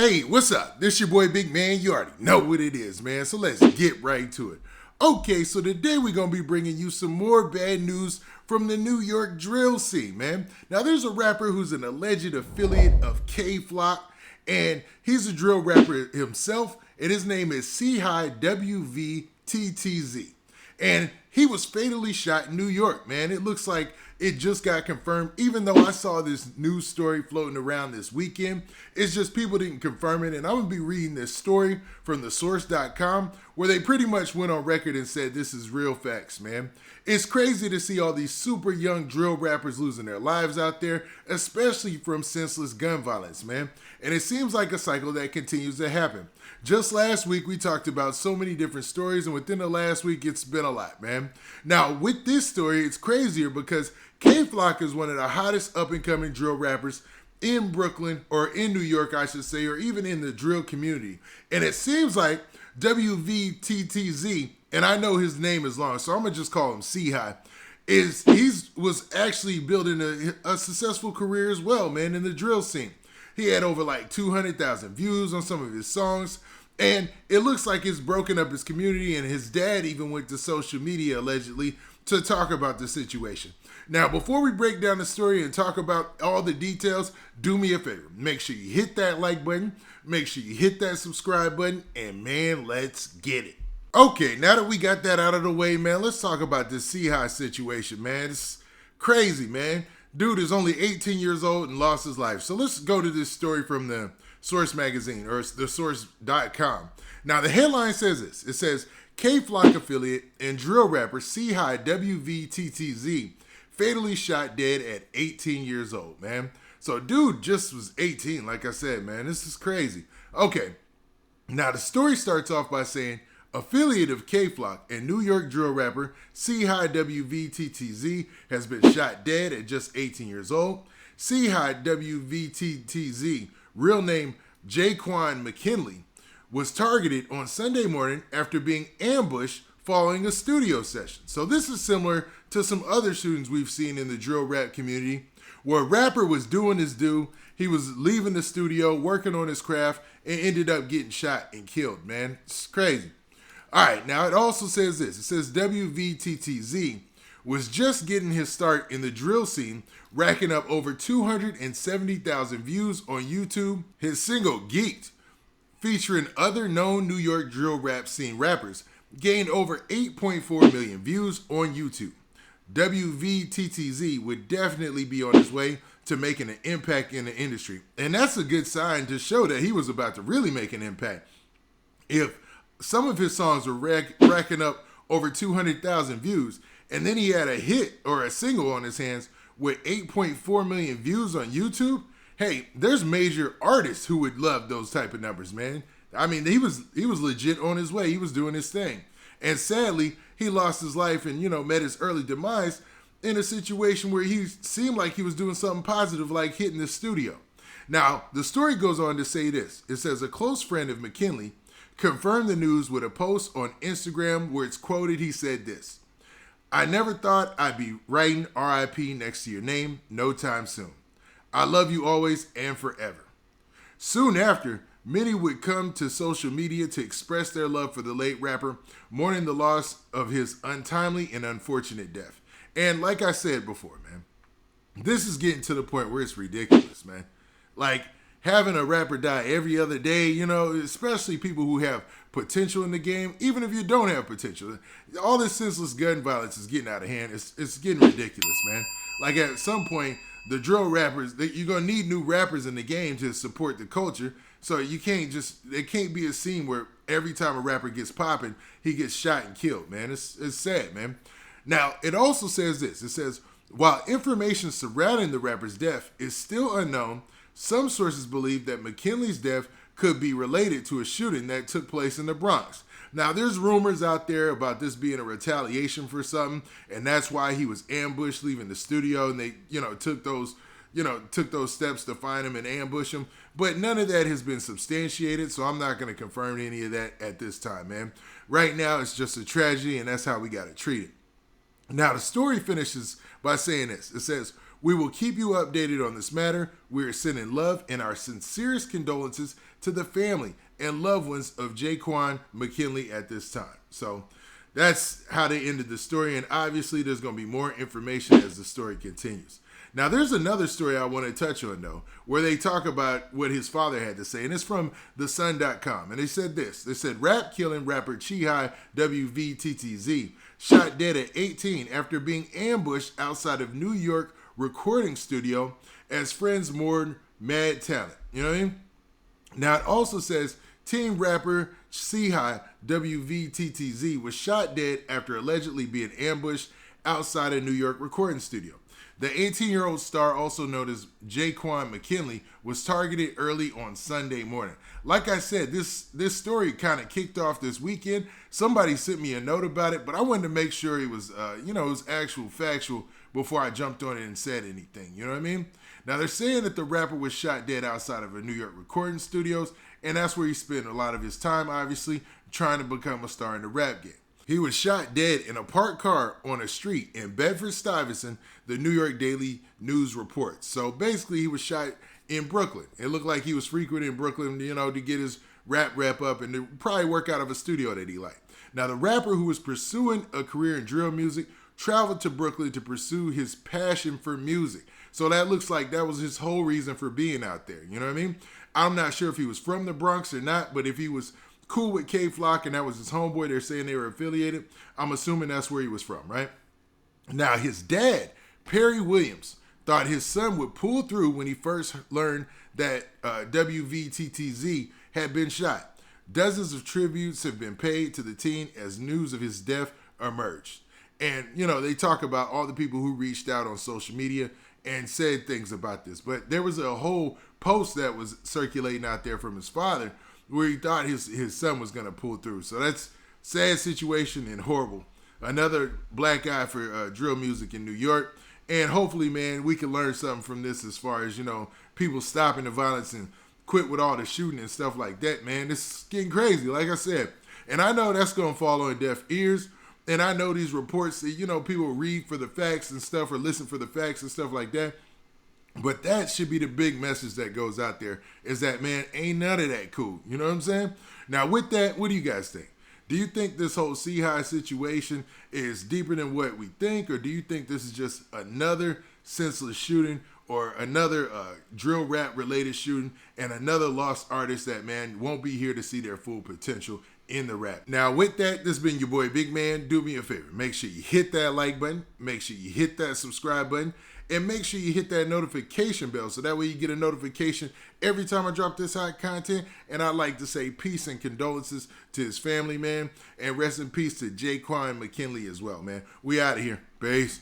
Hey, what's up? This your boy Big Man. You already know what it is, man. So let's get right to it. Okay, so today we're going to be bringing you some more bad news from the New York drill scene, man. Now, there's a rapper who's an alleged affiliate of K-Flock, and he's a drill rapper himself, and his name is CHII WVTTZ. And he was fatally shot in New York, man. It looks like it just got confirmed, even though I saw this news story floating around this weekend. It's just people didn't confirm it. And I'm going to be reading this story from the source.com where they pretty much went on record and said this is real facts, man. It's crazy to see all these super young drill rappers losing their lives out there, especially from senseless gun violence, man. And it seems like a cycle that continues to happen. Just last week, we talked about so many different stories, and within the last week, it's been a lot, man. Now, with this story, it's crazier because K-Flock is one of the hottest up-and-coming drill rappers in Brooklyn, or in New York, I should say, or even in the drill community. And it seems like WVTTZ, and I know his name is long, so I'm going to just call him CHII, was actually building a successful career as well, man, in the drill scene. He had over like 200,000 views on some of his songs, and it looks like it's broken up his community, and his dad even went to social media, allegedly, to talk about the situation. Now, before we break down the story and talk about all the details, do me a favor. Make sure you hit that like button, make sure you hit that subscribe button, and man, let's get it. Okay, now that we got that out of the way, man, let's talk about this CHII situation, man. It's crazy, man. Dude is only 18 years old and lost his life. So let's go to this story from the Source magazine, or the source.com. Now, the headline says this. It says, K-Flock affiliate and drill rapper CHII WVTTZ fatally shot dead at 18 years old, man. So dude just was 18, like I said, man. This is crazy. Okay, now the story starts off by saying, affiliate of K-Flock and New York drill rapper CHII WVTTZ has been shot dead at just 18 years old. CHII WVTTZ, real name Jaquan McKinley, was targeted on Sunday morning after being ambushed following a studio session. So this is similar to some other shootings we've seen in the drill rap community, where a rapper was doing his due, he was leaving the studio, working on his craft, and ended up getting shot and killed, man. It's crazy. All right, now it also says this. It says WVTTZ was just getting his start in the drill scene, racking up over 270,000 views on YouTube. His single, Geeked, featuring other known New York drill rap scene rappers, gained over 8.4 million views on YouTube. WVTTZ would definitely be on his way to making an impact in the industry. And that's a good sign to show that he was about to really make an impact. If some of his songs were racking up over 200,000 views, and then he had a hit or a single on his hands with 8.4 million views on YouTube, hey, there's major artists who would love those type of numbers, man. I mean, he was legit on his way. He was doing his thing. And sadly, he lost his life and, met his early demise in a situation where he seemed like he was doing something positive, like hitting the studio. Now, the story goes on to say this. It says a close friend of McKinley confirmed the news with a post on Instagram where it's quoted. He said this: "I never thought I'd be writing RIP next to your name no time soon. I love you always and forever." Soon after, many would come to social media to express their love for the late rapper, mourning the loss of his untimely and unfortunate death. And like I said before, man, this is getting to the point where it's ridiculous, man. Like, having a rapper die every other day, especially people who have potential in the game, even if you don't have potential. All this senseless gun violence is getting out of hand. It's getting ridiculous, man. Like, at some point, the drill rappers, you're going to need new rappers in the game to support the culture. So it can't be a scene where every time a rapper gets popping, he gets shot and killed, man. It's sad, man. Now, it also says this. It says, while information surrounding the rapper's death is still unknown, some sources believe that McKinley's death could be related to a shooting that took place in the Bronx. Now, there's rumors out there about this being a retaliation for something, and that's why he was ambushed leaving the studio, and they, took those steps to find him and ambush him. But none of that has been substantiated, so I'm not going to confirm any of that at this time, man. Right now, it's just a tragedy, and that's how we got to treat it. Now, the story finishes by saying this. It says, We will keep you updated on this matter. We are sending love and our sincerest condolences to the family and loved ones of Jaquan McKinley at this time. So that's how they ended the story, and obviously there's going to be more information as the story continues. Now, there's another story I want to touch on, though, where they talk about what his father had to say, and it's from thesun.com, and they said this. They said, rap-killing rapper CHII WVTTZ shot dead at 18 after being ambushed outside of New York recording studio as friends mourn mad talent. You know what I mean? Now, it also says teen rapper CHII WVTTZ was shot dead after allegedly being ambushed outside a New York recording studio. The 18-year-old star, also known as Jaquan McKinley, was targeted early on Sunday morning. Like I said, this story kind of kicked off this weekend. Somebody sent me a note about it, but I wanted to make sure it was, it was actual factual before I jumped on it and said anything. You know what I mean? Now, they're saying that the rapper was shot dead outside of a New York recording studios, and that's where he spent a lot of his time, obviously, trying to become a star in the rap game. He was shot dead in a parked car on a street in Bedford-Stuyvesant, the New York Daily News reports. So basically, he was shot in Brooklyn. It looked like he was frequenting Brooklyn, to get his rap up and to probably work out of a studio that he liked. Now, the rapper, who was pursuing a career in drill music, traveled to Brooklyn to pursue his passion for music. So that looks like that was his whole reason for being out there. You know what I mean? I'm not sure if he was from the Bronx or not, but if he was cool with K-Flock and that was his homeboy, they're saying they were affiliated, I'm assuming that's where he was from, right? Now, his dad, Perry Williams, thought his son would pull through when he first learned that WVTTZ had been shot. Dozens of tributes have been paid to the teen as news of his death emerged. And, they talk about all the people who reached out on social media and said things about this. But there was a whole post that was circulating out there from his father where he thought his son was going to pull through. So that's sad situation and horrible. Another black eye for drill music in New York. And hopefully, man, we can learn something from this as far as, people stopping the violence and quit with all the shooting and stuff like that, man. This is getting crazy, like I said. And I know that's going to fall on deaf ears. And I know these reports that, people read for the facts and stuff or listen for the facts and stuff like that. But that should be the big message that goes out there is that, man, ain't none of that cool. You know what I'm saying? Now, with that, what do you guys think? Do you think this whole CHII situation is deeper than what we think? Or do you think this is just another senseless shooting or another drill rap related shooting and another lost artist that, man, won't be here to see their full potential in the rap? Now, with that, this has been your boy Big Man. Do me a favor. Make sure you hit that like button. Make sure you hit that subscribe button. And make sure you hit that notification bell so that way you get a notification every time I drop this hot content. And I'd like to say peace and condolences to his family, man. And rest in peace to Jaquan McKinley as well, man. We out of here. Peace.